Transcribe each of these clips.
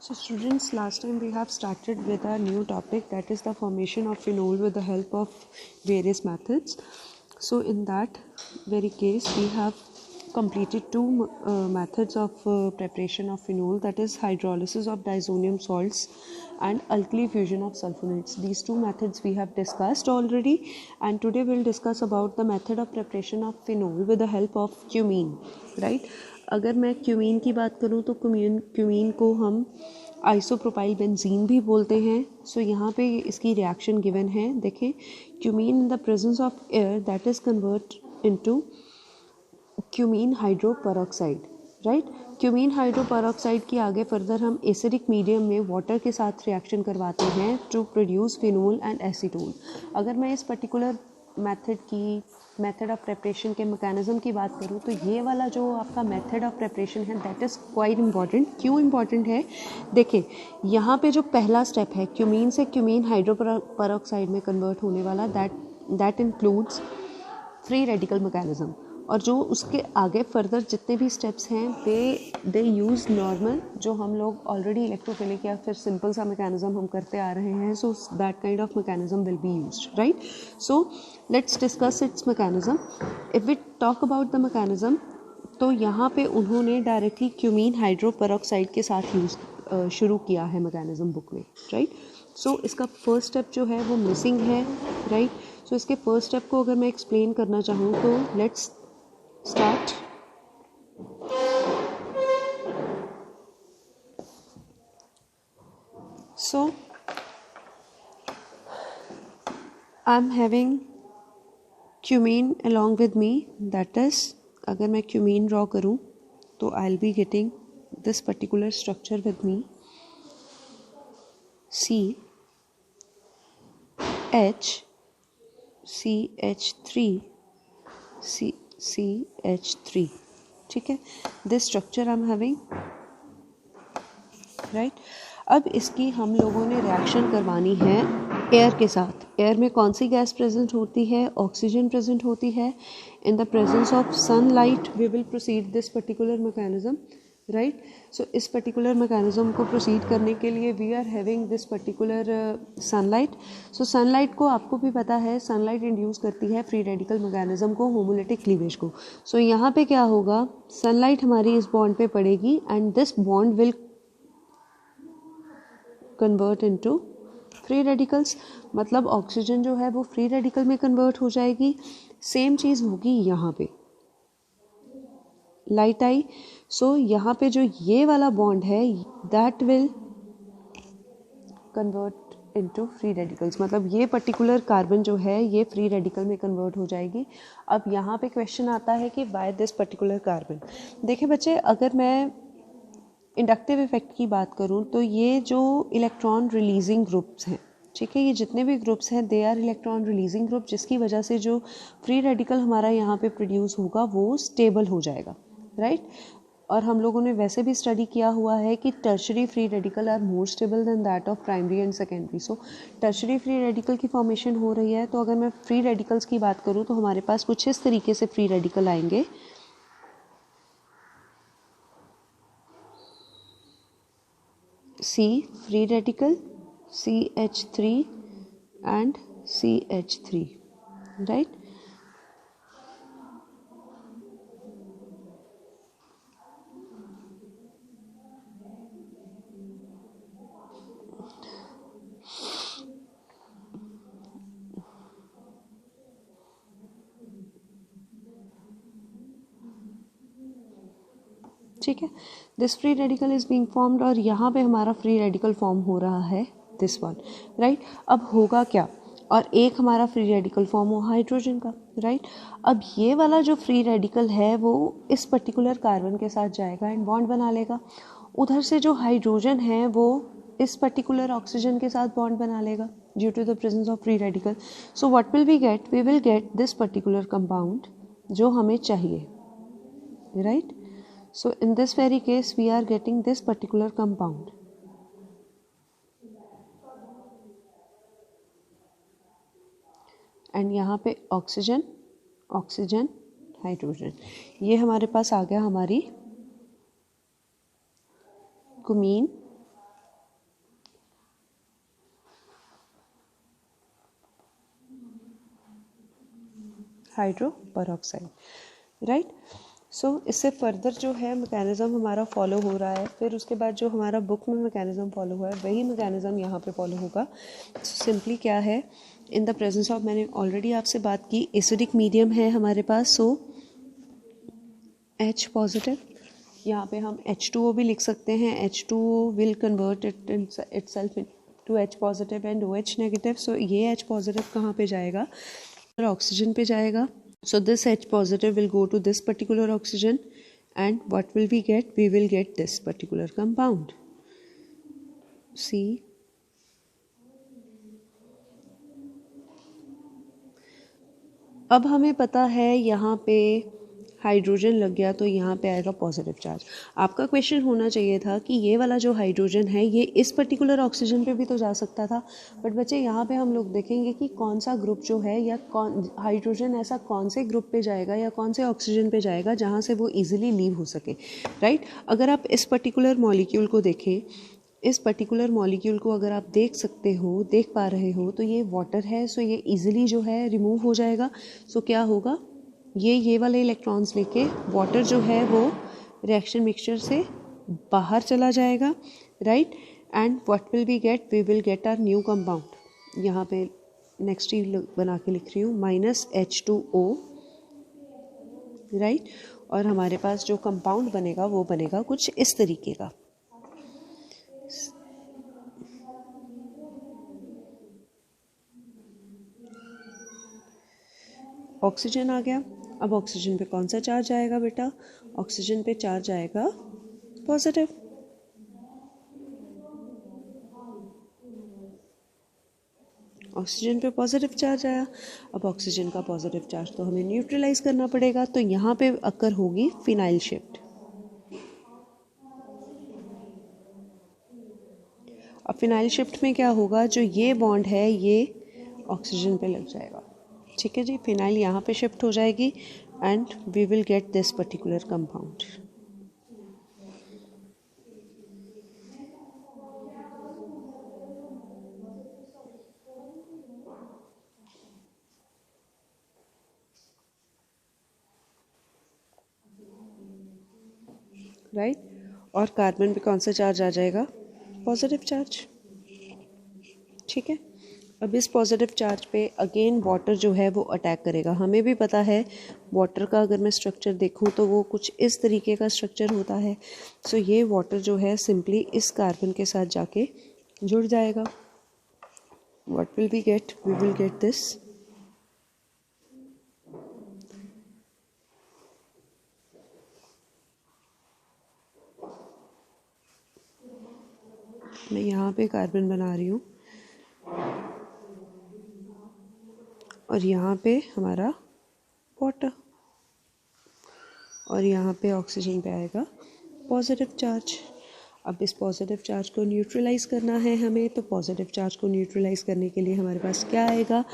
So students, last time we have started with a new topic, that is the formation of phenol with the help of various methods. So in that very case we have completed two methods of preparation of phenol, that is hydrolysis of diazonium salts and alkali fusion of sulfonates. These two methods we have discussed already, and today we will discuss about the method of preparation of phenol with the help of cumene, right? अगर मैं cumene की बात करूँ तो cumene को हम isopropyl benzene भी बोलते हैं. सो यहाँ पे इसकी रिएक्शन गिवन है. देखें, cumene in the presence of air that is convert into cumene hydroperoxide, right. Cumene hydroperoxide की आगे फर्दर हम एसिडिक मीडियम में वाटर के साथ रिएक्शन करवाते हैं to produce phenol and acetone. अगर मैं इस पर्टिकुलर मेथड ऑफ प्रेपरेशन के मैकेनिज्म की बात करूँ तो ये वाला जो आपका मेथड ऑफ प्रेपरेशन है दैट इज़ क्वाइट इम्पॉर्टेंट. क्यों इम्पॉर्टेंट है? देखिए, यहाँ पे जो पहला स्टेप है क्यूमीन से क्यूमीन हाइड्रोपेरोक्साइड में कन्वर्ट होने वाला, that includes free radical mechanism. और जो उसके आगे फर्दर जितने भी स्टेप्स हैं दे यूज़ नॉर्मल, जो हम लोग ऑलरेडी इलेक्ट्रोफिलिक या फिर सिंपल सा मैकेनिज्म हम करते आ रहे हैं. So that kind of mechanism will be used, right. So let's discuss its mechanism. If we talk about the mechanism, तो यहाँ पे उन्होंने डायरेक्टली क्यूमीन हाइड्रोपेरोक्साइड के साथ शुरू किया है मैकेनिज्म बुक में, राइट. सो इसका फर्स्ट स्टेप जो है वो मिसिंग है, राइट. सो इसके फर्स्ट स्टेप को अगर मैं एक्सप्लेन करना चाहूँ तो let's start. So I'm having cumene along with me, that is अगर मैं cumene ड्रॉ करूँ तो I'll be getting this particular structure with me. CH3, ठीक है. This structure I am having, right. अब इसकी हम लोगों ने रिएक्शन करवानी है एयर के साथ. एयर में कौन सी गैस प्रेजेंट होती है? ऑक्सीजन प्रेजेंट होती है. In the presence of sunlight we will proceed this particular mechanism, right. So इस पर्टिकुलर मैकेनिज्म को प्रोसीड करने के लिए we are having this particular sunlight. So sunlight को आपको भी पता है, सनलाइट इंड्यूस करती है फ्री रेडिकल मैकेनिज्म को, होमोलिटिक क्लीवेज को. सो यहाँ पे क्या होगा, सनलाइट हमारी इस बॉन्ड पे पड़ेगी and this bond will convert into free radicals. मतलब ऑक्सीजन जो है वो फ्री रेडिकल में कन्वर्ट हो जाएगी. सेम चीज़ होगी यहाँ पे, लाइट आई. सो यहाँ पे जो ये वाला बॉन्ड है that will convert into free radicals. मतलब ये पर्टिकुलर कार्बन जो है ये फ्री रेडिकल में कन्वर्ट हो जाएगी. अब यहाँ पे क्वेश्चन आता है कि वाई दिस पर्टिकुलर कार्बन. देखिए बच्चे, अगर मैं इंडक्टिव इफेक्ट की बात करूँ तो ये जो इलेक्ट्रॉन रिलीजिंग ग्रुप्स हैं, ठीक है, ये जितने भी ग्रुप्स हैं they are electron releasing group, जिसकी वजह से जो फ्री रेडिकल हमारा यहाँ पे प्रोड्यूस होगा वो स्टेबल हो जाएगा, राइट. और हम लोगों ने वैसे भी स्टडी किया हुआ है कि tertiary free radical are more stable than that of primary and secondary. So tertiary free radical की फॉर्मेशन हो रही है. तो अगर मैं फ्री रेडिकल्स की बात करूँ तो हमारे पास कुछ इस तरीके से फ्री रेडिकल आएंगे. C free radical, CH3 and CH3, right. ठीक है, this free radical is being formed और यहाँ पे हमारा फ्री रेडिकल फॉर्म हो रहा है दिस वन, राइट. अब होगा क्या, और एक हमारा फ्री रेडिकल फॉर्म हो हाइड्रोजन का, राइट. अब ये वाला जो फ्री रेडिकल है वो इस पर्टिकुलर कार्बन के साथ जाएगा एंड बॉन्ड बना लेगा. उधर से जो हाइड्रोजन है वो इस पर्टिकुलर ऑक्सीजन के साथ बॉन्ड बना लेगा due to the presence of free radical. So what will we get, we will get this particular compound जो हमें चाहिए, right. So in this very case we are getting this particular compound. And यहाँ पे oxygen, oxygen, hydrogen, ये हमारे पास आ गया हमारी cumene hydro peroxide, right. सो इससे फर्दर जो है मैकेनिज़्म हमारा फॉलो हो रहा है, फिर उसके बाद जो हमारा बुक में मैकेनिज़्म फॉलो हुआ है वही मैकेनिज़्म यहाँ पे फॉलो होगा। सिंपली क्या है, इन द प्रेजेंस ऑफ, मैंने ऑलरेडी आपसे बात की, एसिडिक मीडियम है हमारे पास, सो H पॉजिटिव, यहाँ पे हम H2O भी लिख सकते हैं, H2O will convert itself to H positive and OH negative. So ये H पॉजिटिव कहाँ पे जाएगा, ऑक्सीजन पे जाएगा। So this H positive will go to this particular oxygen, and what will we get? We will get this particular compound. See, अब हमें पता है यहाँ पे हाइड्रोजन लग गया तो यहाँ पे आएगा पॉजिटिव चार्ज। आपका क्वेश्चन होना चाहिए था कि ये वाला जो हाइड्रोजन है ये इस पर्टिकुलर ऑक्सीजन पे भी तो जा सकता था, बट बच्चे यहाँ पे हम लोग देखेंगे कि कौन सा ग्रुप जो है, या कौन हाइड्रोजन ऐसा कौन से ग्रुप पे जाएगा या कौन से ऑक्सीजन पे जाएगा जहाँ से वो ईजिली लीव हो सके, राइट। अगर आप इस पर्टिकुलर मॉलिक्यूल को देखें, इस पर्टिकुलर मॉलिक्यूल को अगर आप देख सकते हो, देख पा रहे हो, तो ये वाटर है, सो ये इजीली जो है रिमूव हो जाएगा। सो क्या होगा, ये वाले इलेक्ट्रॉन्स लेके वाटर जो है वो रिएक्शन मिक्सचर से बाहर चला जाएगा, right. And what will we get, we will get R new compound. यहाँ पे नेक्स्ट ही बना के लिख रही हूँ, -H2O, राइट। और हमारे पास जो कंपाउंड बनेगा वो बनेगा कुछ इस तरीके का। ऑक्सीजन आ गया। अब ऑक्सीजन पे कौन सा चार्ज आएगा बेटा, ऑक्सीजन पे चार्ज आएगा पॉजिटिव। ऑक्सीजन पे पॉजिटिव चार्ज आया। अब ऑक्सीजन का पॉजिटिव चार्ज तो हमें न्यूट्रलाइज करना पड़ेगा, तो यहाँ पे अकर होगी फिनाइल शिफ्ट। अब फिनाइल शिफ्ट में क्या होगा, जो ये बॉन्ड है ये ऑक्सीजन पे लग जाएगा, ठीक है जी। फिनाइल यहाँ पे शिफ्ट हो जाएगी and we will get this particular compound. Right. और कार्बन पे कौन सा चार्ज आ जाएगा, पॉजिटिव चार्ज, ठीक है। अब इस पॉजिटिव चार्ज पे अगेन वाटर जो है वो अटैक करेगा। हमें भी पता है वाटर का अगर मैं स्ट्रक्चर देखूं तो वो कुछ इस तरीके का स्ट्रक्चर होता है। सो ये वाटर जो है सिंपली इस कार्बन के साथ जाके जुड़ जाएगा। What will we get, we will get this, मैं यहाँ पे कार्बन बना रही हूँ और यहाँ पे हमारा वाटर, और यहाँ पे ऑक्सीजन पे आएगा पॉजिटिव चार्ज। अब इस पॉजिटिव चार्ज को न्यूट्रलाइज करना है हमें, तो पॉजिटिव चार्ज को न्यूट्रलाइज करने के लिए हमारे पास क्या आएगा,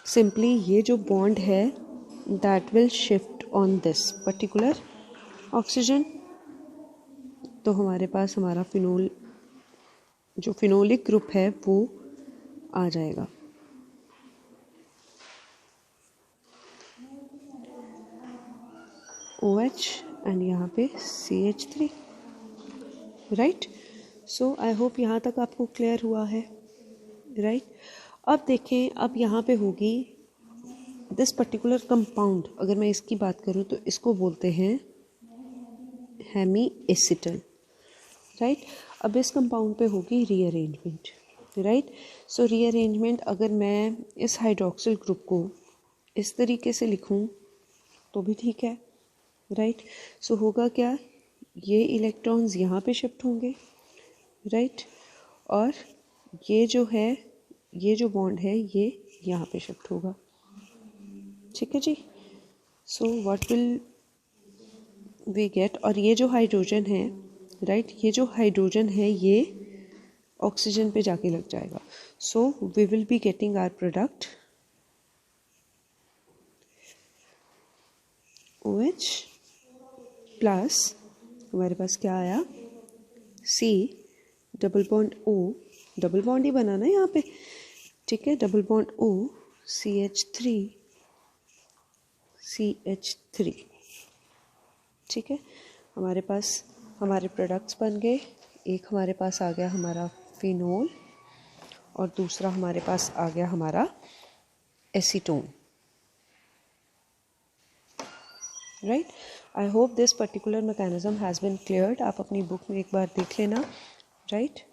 सिंपली ये जो बॉन्ड है that will shift on this particular oxygen. तो हमारे पास हमारा फिनोल, जो फिनोलिक ग्रुप है वो आ जाएगा। OH एंड यहाँ पे CH3, right. So I hope यहाँ तक आपको क्लियर हुआ है, राइट। अब देखें, अब यहाँ पे होगी दिस पर्टिकुलर कंपाउंड, अगर मैं इसकी बात करूँ तो इसको बोलते हैं हेमी एसिटल, राइट। अब इस कंपाउंड पे होगी रीअरेंजमेंट, राइट। सो रीअरेंजमेंट, अगर मैं इस हाइड्रोक्सिल ग्रुप को इस तरीके से लिखूं तो भी ठीक है, राइट। सो होगा क्या, ये इलेक्ट्रॉन्स यहाँ पे शिफ्ट होंगे, राइट। और ये जो है, ये जो बॉन्ड है ये यहाँ पे शिफ्ट होगा, ठीक है जी। So what will we get, और ये जो हाइड्रोजन है, राइट, ये जो हाइड्रोजन है ये ऑक्सीजन पे जाके लग जाएगा। So we will be getting our product OH plus, हमारे पास क्या आया, C double bond O, double bond ही बनाना है यहाँ पे, ठीक है, double bond O CH3 CH3। ठीक है, हमारे पास हमारे प्रोडक्ट्स बन गए। एक हमारे पास आ गया हमारा फिनोल और दूसरा हमारे पास आ गया हमारा acetone. Right, I hope this particular mechanism has been cleared. आप अपनी बुक में एक बार देख लेना। राइट।